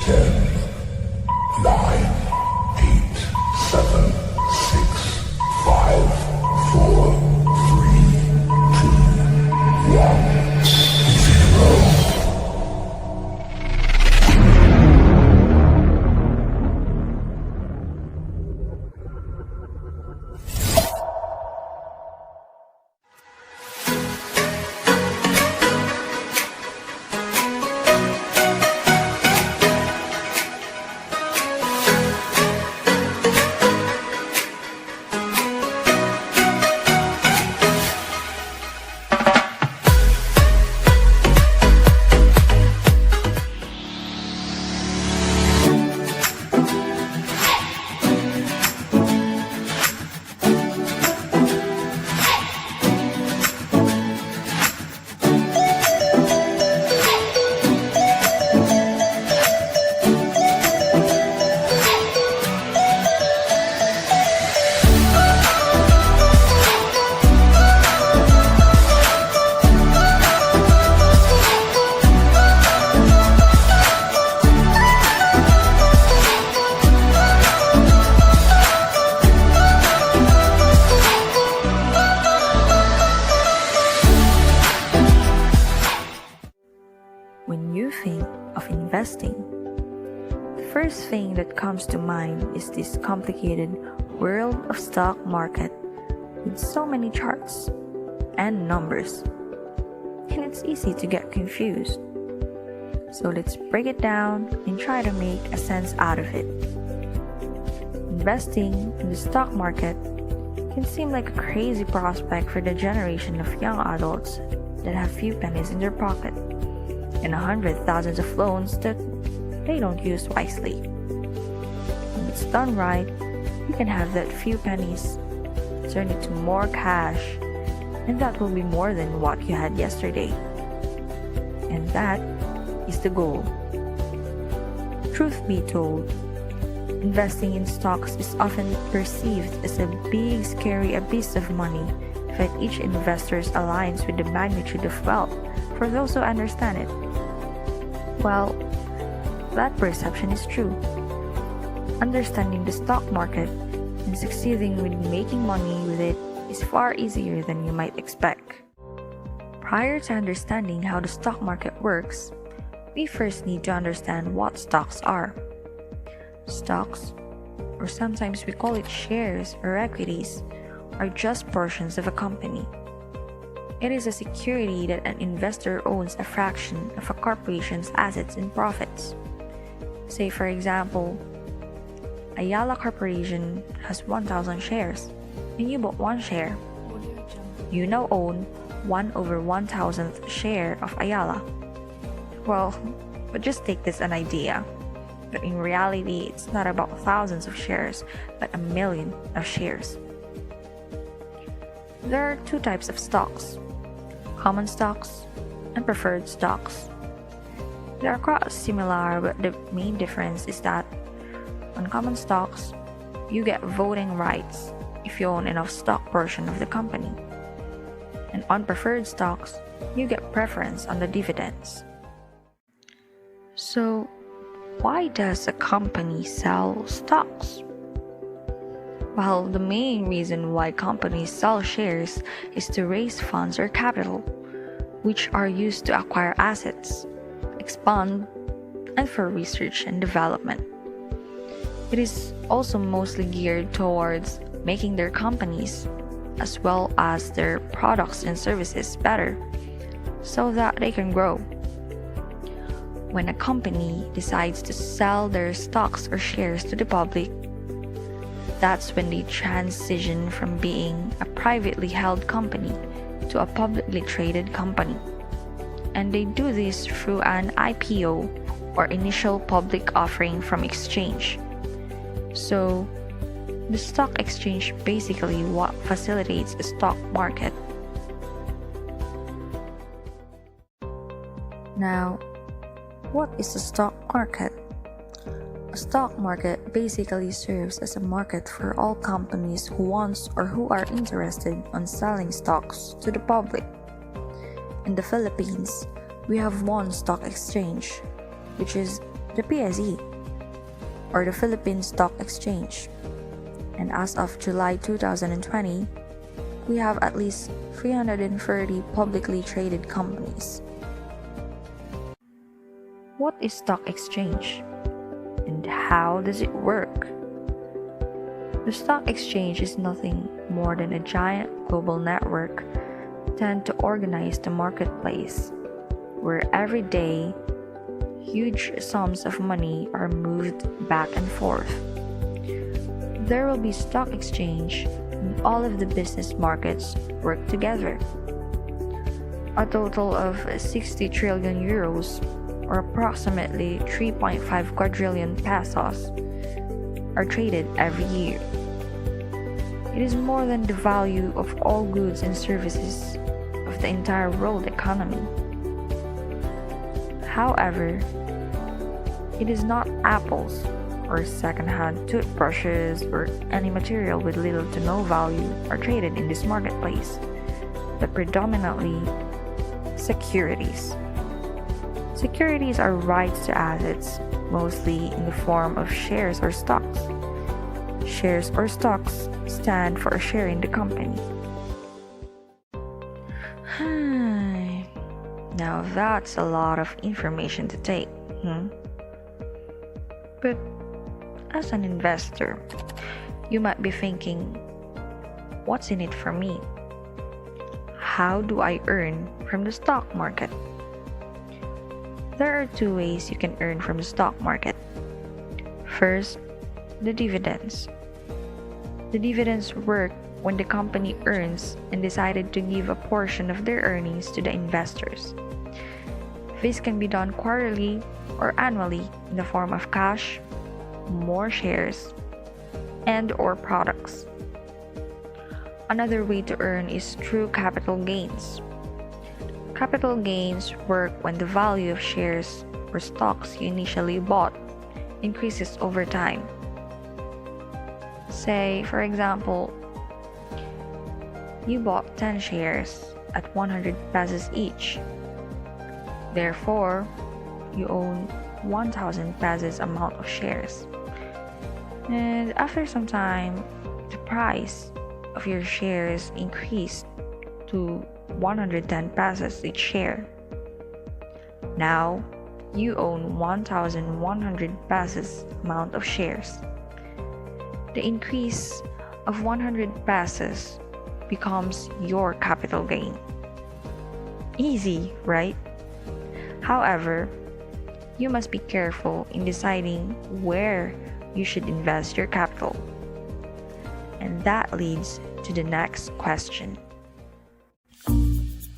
10, 9, 8, 7, 6, 5, 4, 3, 2, 1, 0. When you think of investing, the first thing that comes to mind is this complicated world of stock market with so many charts and numbers, and it's easy to get confused. So let's break it down and try to make a sense out of it. Investing in the stock market can seem like a crazy prospect for the generation of young adults that have few pennies in their pocket and hundreds of thousands of loans that they don't use wisely. When it's done right, you can have that few pennies turn into more cash, and that will be more than what you had yesterday. And that is the goal. Truth be told, investing in stocks is often perceived as a big, scary abyss of money that each investor aligns with the magnitude of wealth for those who understand it. Well, that perception is true. Understanding the stock market and succeeding with making money with it is far easier than you might expect. Prior to understanding how the stock market works, we first need to understand what stocks are. Stocks, or sometimes we call it shares or equities, are just portions of a company. It is a security that an investor owns a fraction of a corporation's assets and profits. Say for example, Ayala Corporation has 1,000 shares, and you bought one share. You now own 1/1,000th share of Ayala. Well, but just take this an idea. But in reality, it's not about thousands of shares, but 1,000,000 of shares. There are two types of stocks: common stocks and preferred stocks. They are quite similar, but the main difference is that on common stocks, you get voting rights if you own enough stock portion of the company. And on preferred stocks, you get preference on the dividends. So, why does a company sell stocks? Well, the main reason why companies sell shares is to raise funds or capital, which are used to acquire assets, expand, and for research and development. It is also mostly geared towards making their companies, as well as their products and services, better, so that they can grow. When a company decides to sell their stocks or shares to the public, that's when they transition from being a privately held company to a publicly traded company. And they do this through an IPO, or initial public offering from exchange. So, the stock exchange basically what facilitates a stock market. Now, what is a stock market? A stock market basically serves as a market for all companies who want or who are interested on selling stocks to the public. In the Philippines, we have one stock exchange, which is the PSE, or the Philippine Stock Exchange. And as of July 2020, we have at least 330 publicly traded companies. What is stock exchange? And how does it work? The stock exchange is nothing more than a giant global network tend to organize the marketplace, where every day huge sums of money are moved back and forth. There will be stock exchange and all of the business markets work together. A total of 60 trillion euros, or approximately 3.5 quadrillion pesos, are traded every year. It is more than the value of all goods and services of the entire world economy. However, it is not apples or second-hand toothbrushes or any material with little to no value are traded in this marketplace, but predominantly securities. Securities are rights to assets, mostly in the form of shares or stocks. Shares or stocks stand for a share in the company. Now that's a lot of information to take, But as an investor, you might be thinking, what's in it for me? How do I earn from the stock market? There are two ways you can earn from the stock market. First, the dividends. The dividends work when the company earns and decided to give a portion of their earnings to the investors. This can be done quarterly or annually in the form of cash, more shares, and/or products. Another way to earn is through capital gains. Capital gains work when the value of shares or stocks you initially bought increases over time. Say, for example, you bought 10 shares at 100 pesos each. Therefore, you own 1,000 pesos amount of shares. And after some time, the price of your shares increased to 110 pesos each share. Now, you own 1,100 pesos amount of shares. The increase of 100 pesos becomes your capital gain. Easy, right? However, you must be careful in deciding where you should invest your capital. And that leads to the next question.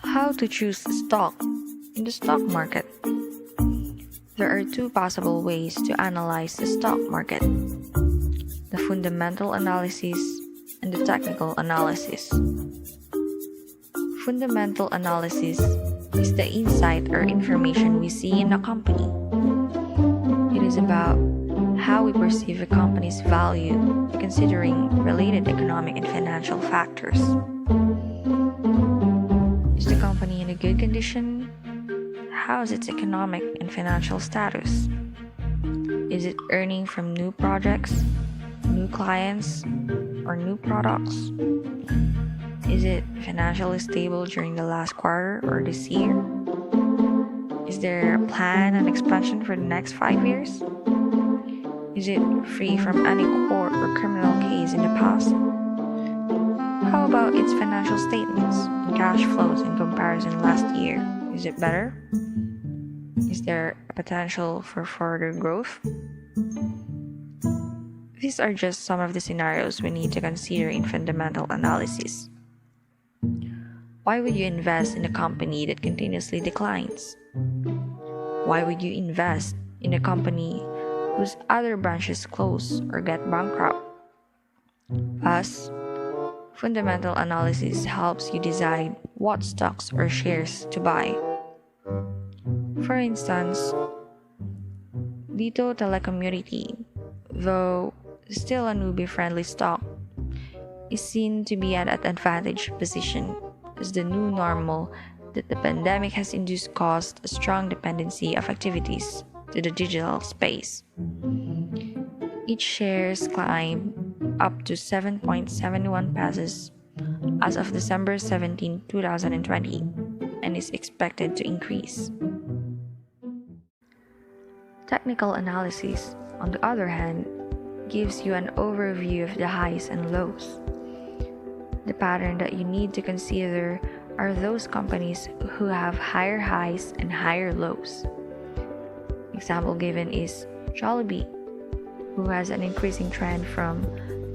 How to choose a stock in the stock market? There are two possible ways to analyze the stock market: the fundamental analysis and the technical analysis. Fundamental analysis is the insight or information we see in a company. It is about how we perceive a company's value considering related economic and financial factors. Is the company in a good condition? How is its economic and financial status? Is it earning from new projects, new clients, or new products? Is it financially stable during the last quarter or this year? Is there a plan and expansion for the next 5 years? Is it free from any court or criminal case in the past? How about its financial statements and cash flows in comparison last year? Is it better? Is there a potential for further growth? These are just some of the scenarios we need to consider in fundamental analysis. Why would you invest in a company that continuously declines? Why would you invest in a company whose other branches close or get bankrupt? Thus, fundamental analysis helps you decide what stocks or shares to buy. For instance, Dito Telecommunity, though still a newbie-friendly stock, is seen to be at an advantage position as the new normal that the pandemic has induced caused a strong dependency of activities to the digital space. Each shares climbed up to 7.71 pesos as of December 17, 2020, and is expected to increase. Technical analysis, on the other hand, gives you an overview of the highs and lows. The pattern that you need to consider are those companies who have higher highs and higher lows. Example given is Jollibee, who has an increasing trend from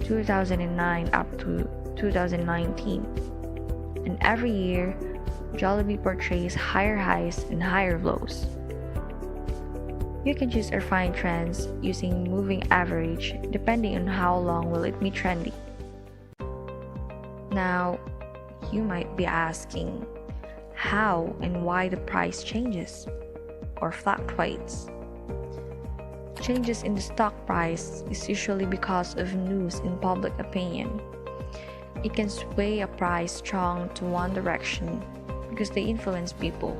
2009 up to 2019. And every year, Jollibee portrays higher highs and higher lows. You can choose or find trends using moving average depending on how long will it be trendy. Now, you might be asking how and why the price changes or fluctuates. Changes in the stock price is usually because of news in public opinion. It can sway a price strong to one direction because they influence people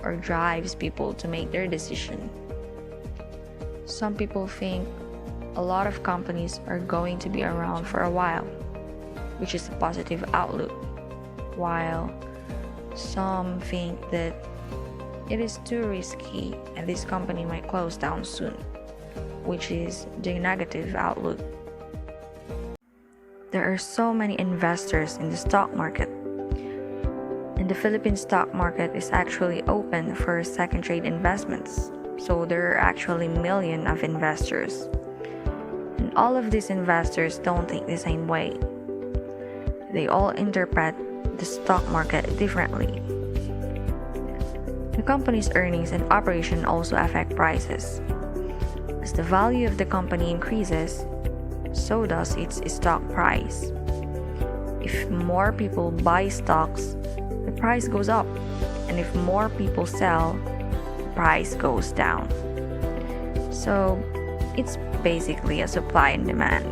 or drives people to make their decision. Some people think a lot of companies are going to be around for a while, which is a positive outlook, while some think that it is too risky and this company might close down soon, which is the negative outlook. There are so many investors in the stock market, and the Philippine stock market is actually open for second trade investments, so there are actually millions of investors. And all of these investors don't think the same way. They all interpret the stock market differently. The company's earnings and operation also affect prices. As the value of the company increases, so does its stock price. If more people buy stocks, the price goes up, and if more people sell, the price goes down. So it's basically a supply and demand.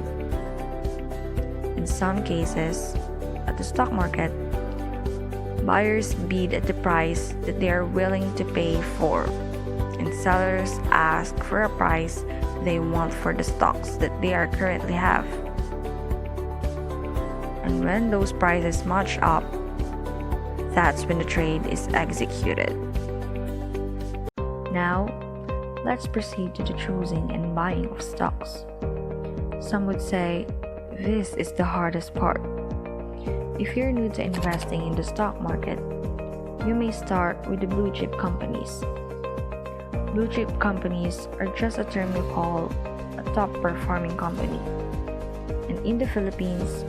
In some cases, at the stock market, buyers bid at the price that they are willing to pay for, and sellers ask for a price they want for the stocks that they are currently have. And when those prices match up, that's when the trade is executed. Now, let's proceed to the choosing and buying of stocks. Some would say this is the hardest part. If you're new to investing in the stock market, you may start with the blue chip companies. Blue chip companies are just a term you call a top performing company. And in the Philippines,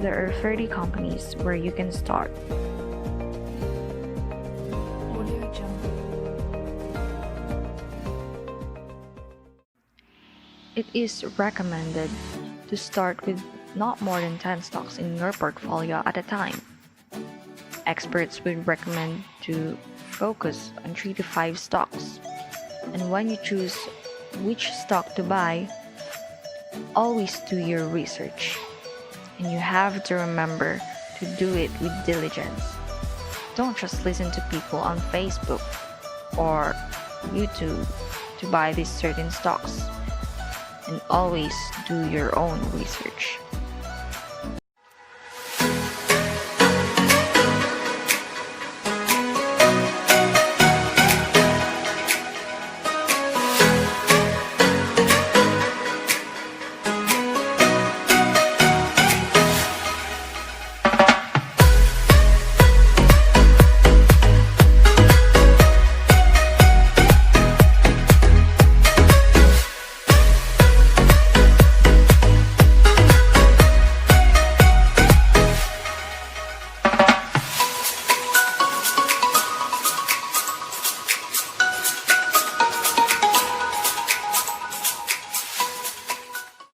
there are 30 companies where you can start. It is recommended to start with not more than 10 stocks in your portfolio at a time. Experts would recommend to focus on 3 to 5 stocks. And when you choose which stock to buy, always do your research. And you have to remember to do it with diligence. Don't just listen to people on Facebook or YouTube to buy these certain stocks. And always do your own research.